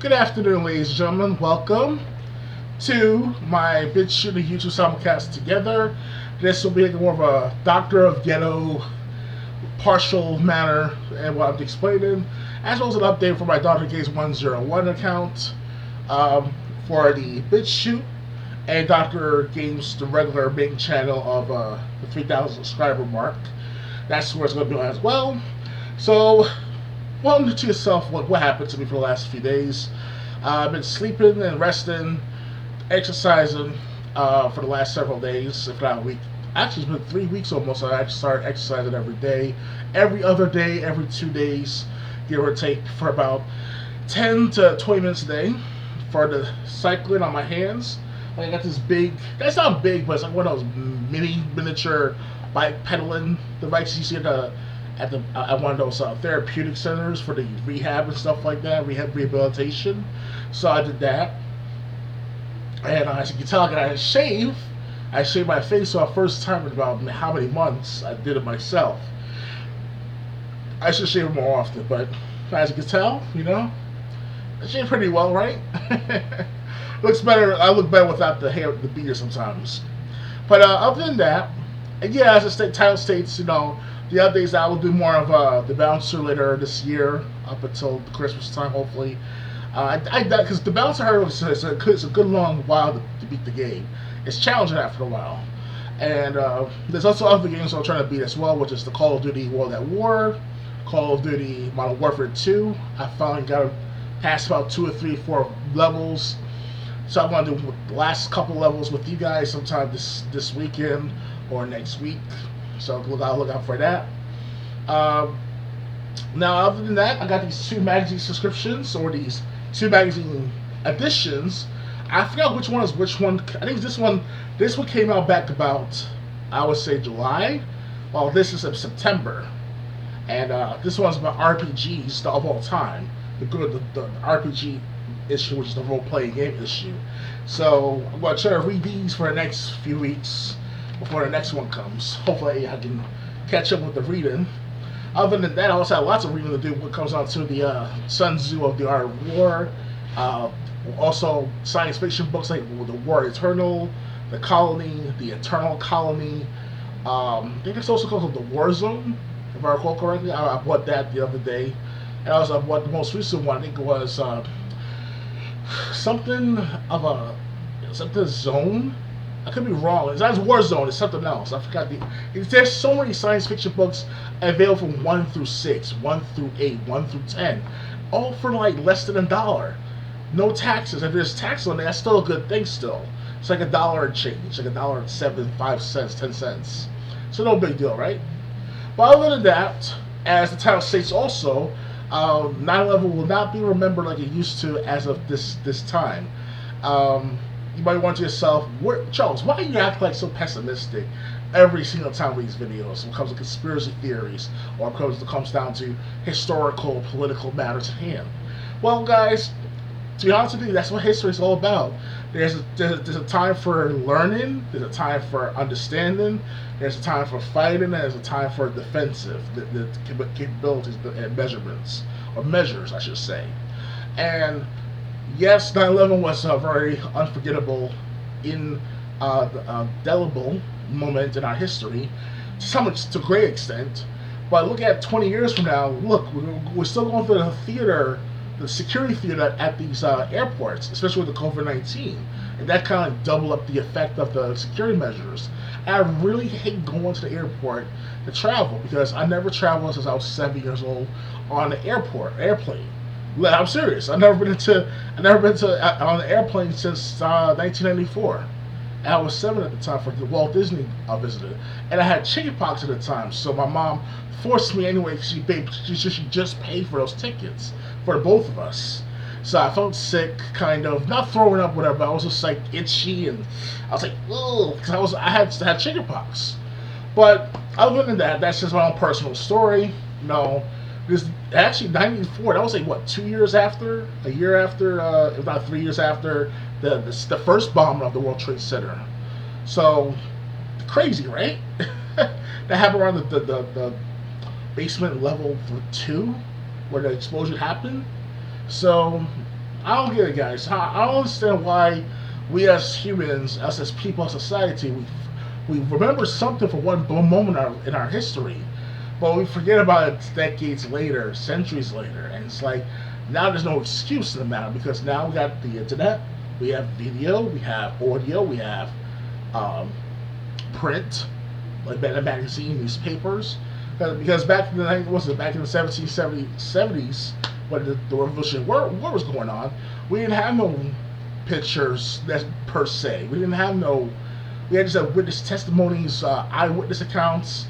Good afternoon, ladies and gentlemen. Welcome to my Bit Shooting YouTube simulcast together. This will be more of a Doctor of Ghetto partial manner and what I'm explaining, as well as an update for my Dr. Gaze 101 account for the Bit Shoot and Dr. Games, the regular main channel of the 3,000 subscriber mark. That's where it's going to be as well. So, wonder to yourself what happened to me for the last few days. I've been sleeping and resting, exercising for the last several days, if not a week. Actually, it's been 3 weeks almost. I actually started exercising every day, every other day, every 2 days, give or take, for about 10 to 20 minutes a day for the cycling on my hands. I got this big, that's not big, but it's like one of those miniature bike pedaling devices you see at one of those therapeutic centers for the rehab and stuff like that, rehabilitation. So I did that, and as you can tell, I got a shave. I shaved my face for the first time in about how many months. I did it myself. I should shave it more often, but as you can tell, I shave pretty well, right? Looks better. I look better without the hair, the beard sometimes. But other than that, and yeah, as the title states, the updates I will do more of the bouncer later this year, up until the Christmas time, hopefully. Because the bouncer hurdle is a good long while to beat the game. It's challenging after a while. And there's also other games I'm trying to beat as well, which is the Call of Duty World at War, Call of Duty Modern Warfare 2. I finally got past about 2 or 3, 4 levels. So I'm going to do the last couple levels with you guys sometime this weekend or next week. So look out for that. Now, other than that, I got these 2 magazine subscriptions, or these 2 magazine editions. I forgot which one is which one. I think this one came out back about, I would say, July. Well, this is September. And this one's about RPGs of all time. The RPG issue, which is the role-playing game issue. So I'm going to try to read these for the next few weeks before the next one comes. Hopefully I can catch up with the reading. Other than that, I also have lots of reading to do when it comes on to the Sun Tzu of the Art of War. Also science fiction books like The War Eternal, The Colony, The Eternal Colony. I think it's also called The War Zone, if I recall correctly. I bought that the other day. And also I bought the most recent one. I think it was something zone. I could be wrong. It's not War Zone. It's something else. I forgot there's so many science fiction books available from 1 through 6, 1 through 8, 1 through 10, all for like less than $1. No taxes. If there's tax on it, that's still a good thing. Still, it's like $1 and change, like $1.75, 10 cents. So no big deal, right? But other than that, as the title states, also 9/11 will not be remembered like it used to as of this time. You might wonder to yourself, Charles, why do you act like so pessimistic every single time with these videos when it comes to conspiracy theories or because it comes down to historical, political matters at hand? Well, guys, to be honest with you, that's what history is all about. There's a time for learning, there's a time for understanding, there's a time for fighting, and there's a time for defensive, the capabilities and measurements, or measures, I should say. And yes, 9/11 was a very unforgettable, indelible moment in our history, to a great extent. But look at 20 years from now, look, we're still going through the theater, the security theater at these airports, especially with the COVID-19. And that kind of doubled up the effect of the security measures. And I really hate going to the airport to travel because I never traveled since I was 7 years old on an airplane. I'm serious. I've never been on an airplane since 1994. And I was 7 at the time for the Walt Disney visited, and I had chickenpox at the time. So my mom forced me anyway. She just paid for those tickets for both of us. So I felt sick, kind of not throwing up, whatever. But I was just like itchy, and I was like, ugh, because I had chickenpox. But other than that, that's just my own personal story. No. This actually 94. That was like what, 2 years after, a year after, if not 3 years after the first bombing of the World Trade Center. So crazy, right? That happened around the basement level 2, where the explosion happened. So I don't get it, guys. I don't understand why we as humans, us as people, as society, we remember something for one moment in our history, but we forget about it decades later, centuries later, and it's like now there's no excuse in the matter because now we got the internet, we have video, we have audio, we have um, print, like magazine, newspapers. Because back in the was it back in the 1770s when the Revolutionary War was going on, we didn't have no pictures that per se. We didn't have no. We had just witness testimonies, eyewitness accounts,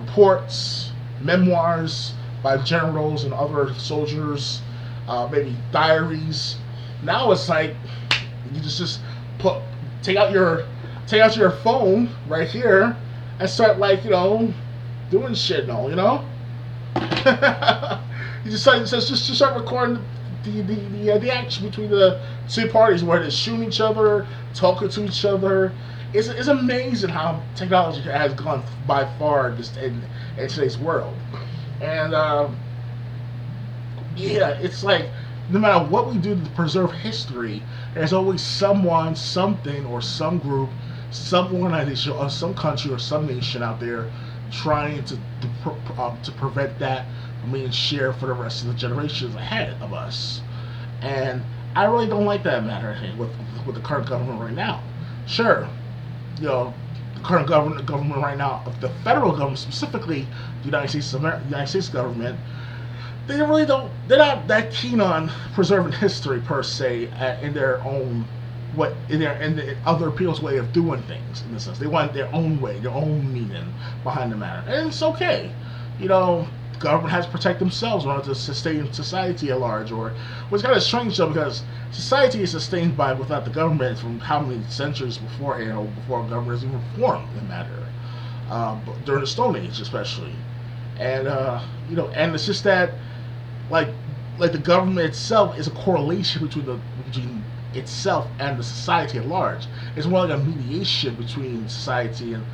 reports, memoirs by generals and other soldiers, maybe diaries. Now it's like you just put take out your phone right here and start like doing shit and all, you just start recording the action between the two parties where they're shooting each other, talking to each other. It's amazing how technology has gone by far just in today's world. And yeah, it's like no matter what we do to preserve history, there's always someone, something, or some group, some organization, or some country, or some nation out there trying to prevent that from being shared for the rest of the generations ahead of us. And I really don't like that matter with the current government right now. Sure, the current government right now, the federal government specifically, the United States government, they really don't. They're not that keen on preserving history per se in their own in the other people's way of doing things. In the sense, they want their own way, their own meaning behind the matter, and it's okay. You know, government has to protect themselves in order to sustain society at large. Or what's kind of strange though, because society is sustained by without the government from how many centuries beforehand or before government is even formed in the matter. During the Stone Age, especially, and and it's just that like the government itself is a correlation between itself and the society at large. It's more like a mediation between society and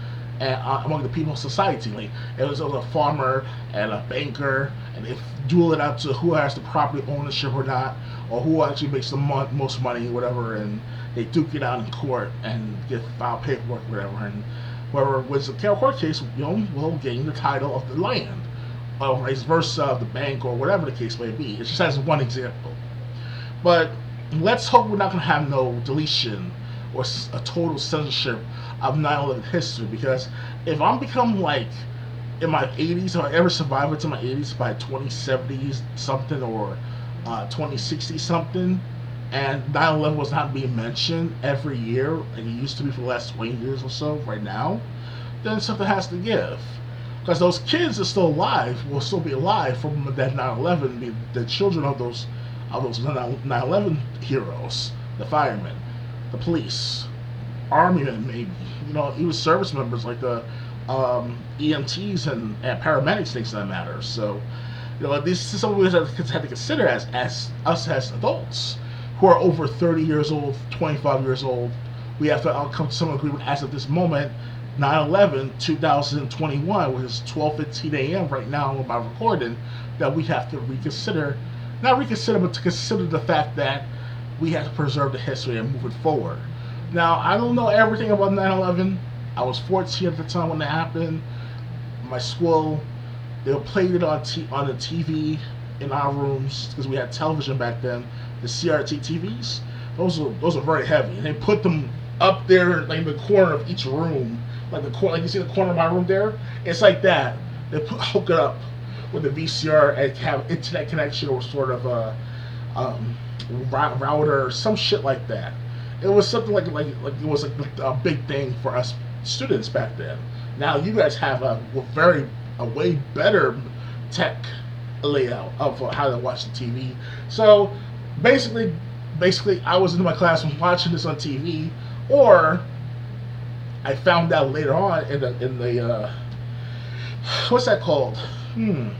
among the people of society. Like it was a farmer and a banker, and they duel it out to who has the property ownership or not, or who actually makes the most money, whatever, and they duke it out in court and get file paperwork, whatever, and whoever wins the court case, will gain the title of the land, or vice versa, the bank, or whatever the case may be. It just has one example. But let's hope we're not going to have no deletion or a total censorship of 9/11 history, because if I'm become like in my 80s, or I ever survive into my 80s by 2070 something or 2060 something, and 9/11 was not being mentioned every year, like it used to be for the last 20 years or so right now, then something has to give. Because those kids are still alive, will still be alive from that 9/11, the children of those 9/11 heroes, the firemen, the police, army men, maybe, even service members like the EMTs and paramedics, things that matter. So, this is something we have to consider as us as adults who are over 30 years old, 25 years old. We have to come to some agreement as of this moment, 9/11, 2021, which is 12:15 a.m. right now when I'm recording, that we have to reconsider, not reconsider, but to consider the fact that we have to preserve the history and move it forward. Now, I don't know everything about 9/11. I was 14 at the time when it happened. My school, they played it on the TV in our rooms because we had television back then. The CRT TVs, those are very heavy. And they put them up there, like in the corner of each room, like you see the corner of my room there. It's like that. They hook it up with a VCR and have internet connection or sort of a router or some shit like that. It was something like it was like a big thing for us students back then. Now you guys have a way better tech layout of how to watch the TV. So basically, I was in my classroom watching this on TV, or I found out later on in the what's that called? In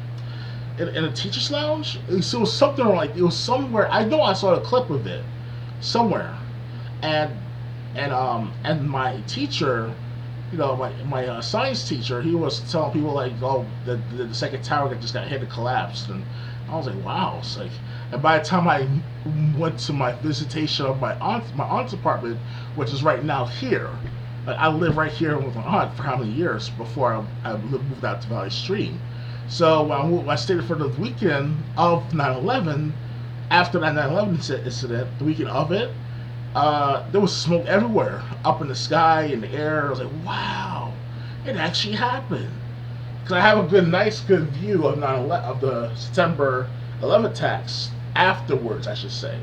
a teacher's lounge. It was something like it was somewhere. I know I saw a clip of it somewhere, and my teacher, my science teacher, he was telling people like, oh, the second tower just got hit and collapsed, and I was like, wow. It's like, and by the time I went to my visitation of my aunt's apartment, which is right now here, like, I live right here with my aunt for how many years before I moved out to Valley Stream. So when I stayed for the weekend of 9/11. After that 9/11 incident, the weekend of it, there was smoke everywhere, up in the sky, in the air. I was like, wow, it actually happened. Because I have a nice, good view of 9/11, of the September 11th attacks afterwards, I should say.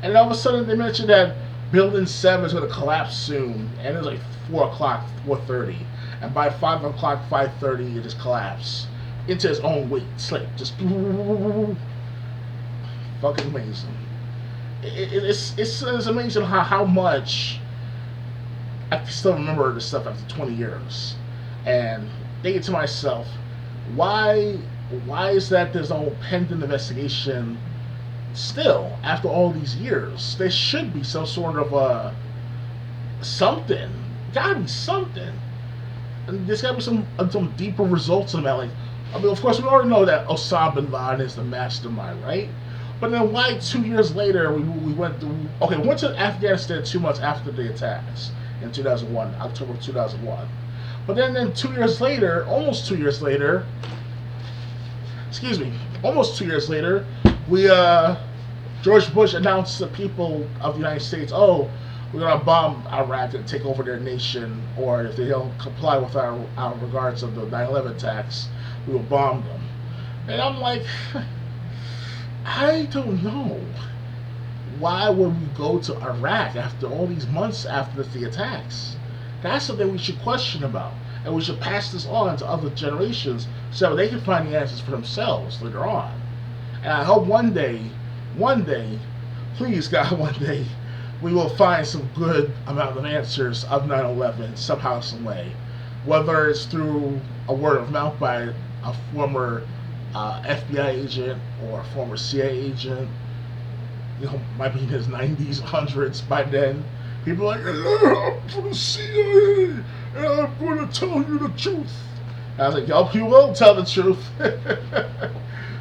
And then all of a sudden, they mentioned that Building 7 is going to collapse soon, and it was like 4 o'clock, 4:30, and by 5 o'clock, 5:30, it just collapsed into its own weight. It's like just fucking amazing. It's amazing how much I can still remember this stuff after 20 years, and thinking to myself, why is that there's no pending investigation still after all these years? There should be some sort of something. Gotta be something. And there's gotta be some deeper results in that. Like, I mean, of course, we already know that Osama bin Laden is the mastermind, right? But then why 2 years later we went to Afghanistan 2 months after the attacks in 2001, October 2001. But then 2 years later, almost 2 years later, we George Bush announced to the people of the United States, oh, we're gonna bomb Iraq and take over their nation, or if they don't comply with our regards of the 9/11 attacks, we will bomb them. And I'm like, I don't know. Why would we go to Iraq after all these months after the attacks? That's something we should question about. And we should pass this on to other generations so they can find the answers for themselves later on. And I hope one day, please God, one day, we will find some good amount of answers of 9/11 somehow, some way. Whether it's through a word of mouth by a former FBI agent or a former CIA agent, might be in his 90s, 100s by then. People are like, I'm from the CIA, and I'm going to tell you the truth. And I was like, yo, you will tell the truth.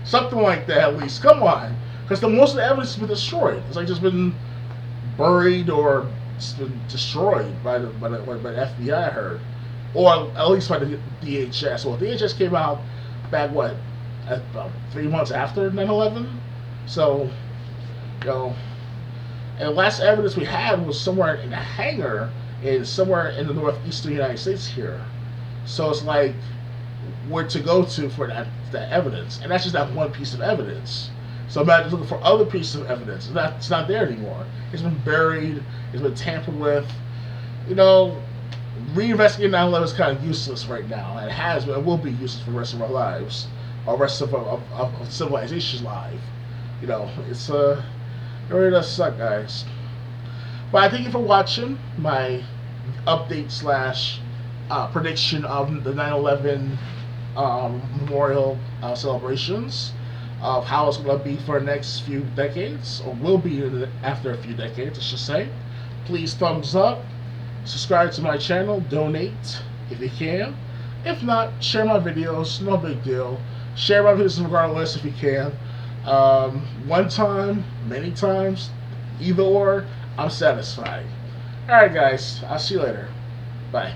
Something like that, at least. Come on. Because most of the evidence has been destroyed. It's like just been buried or just been destroyed by the FBI, I heard. Or at least by the DHS. Well, DHS came out back, about 3 months after 9/11? So, and the last evidence we had was somewhere in a hangar somewhere in the northeastern United States here. So it's like, where to go to for that evidence? And that's just that one piece of evidence. So imagine looking for other pieces of evidence. It's not there anymore. It's been buried. It's been tampered with. Reinvestigating 9/11 is kind of useless right now. And it has been. It will be useless for the rest of our lives. Or the rest of civilization's life. It's it really does suck, guys. But I thank you for watching my update / prediction of the 9/11 memorial celebrations, of how it's going to be for the next few decades, or will be after a few decades, I should say. Please thumbs up, subscribe to my channel, donate if you can. If not, share my videos, no big deal. Share my videos regardless if you can. One time, many times, either or, I'm satisfied. Alright guys, I'll see you later. Bye.